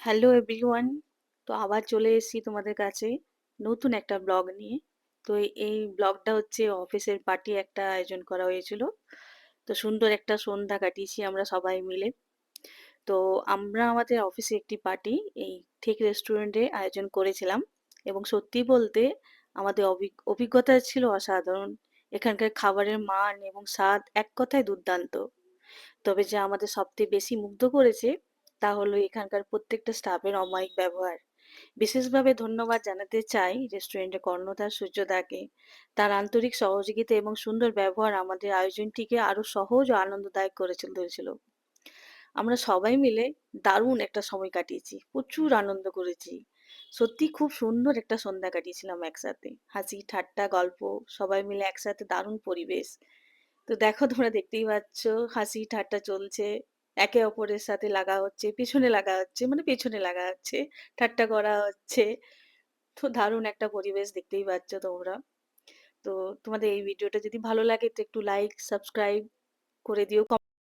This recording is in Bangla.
Hello everyone. তো আবার চলে এসেছি তোমাদের কাছে নতুন একটা ব্লগ নিয়ে। তো এই ব্লগটা হচ্ছে অফিসের পার্টি একটা আয়োজন করা হয়েছিল। তো সুন্দর একটা সন্ধ্যা কাটিয়েছি আমরা সবাই মিলে। তো আমরা আমাদের অফিসে একটি পার্টি এই ঠিক রেস্টুরেন্টে আয়োজন করেছিলাম এবং সত্যি বলতে আমাদের অভিজ্ঞতা ছিল অসাধারণ। এখানকার খাবারের মান এবং স্বাদ এক কথায় দুর্দান্ত। তবে যা আমাদের সবচেয়ে বেশি মুগ্ধ করেছে তা হলো এখানকার প্রত্যেকটা স্টাফের অমায়িক ব্যবহার। বিশেষভাবে ধন্যবাদ জানাতে চাই রেস্টুরেন্টের কর্ণধার সূর্যদাকে। তার আন্তরিক সহযোগিতা এবং সুন্দর ব্যবহার আমাদের আয়োজনটিকে আরো সহজ ও আনন্দদায়ক করে তুলেছিল। আমরা সবাই মিলে দারুণ একটা সময় কাটিয়েছি, প্রচুর আনন্দ করেছি। সত্যি খুব সুন্দর একটা সন্ধ্যা কাটিয়েছিলাম একসাথে, হাসি ঠাট্টা গল্প, সবাই মিলে একসাথে দারুণ পরিবেশ। তো দেখো তোমরা দেখতেই পাচ্ছ, হাসি ঠাট্টা চলছে, একে অপরের সাথে লাগা হচ্ছে, পিছনে লাগা হচ্ছে, মানে পেছনে লাগা হচ্ছে, ঠাট্টা করা হচ্ছে। তো দারুণ একটা পরিবেশ দেখতেই পাচ্ছ তোমরা। তো তোমাদের এই ভিডিওটা যদি ভালো লাগে তো একটু লাইক সাবস্ক্রাইব করে দিও।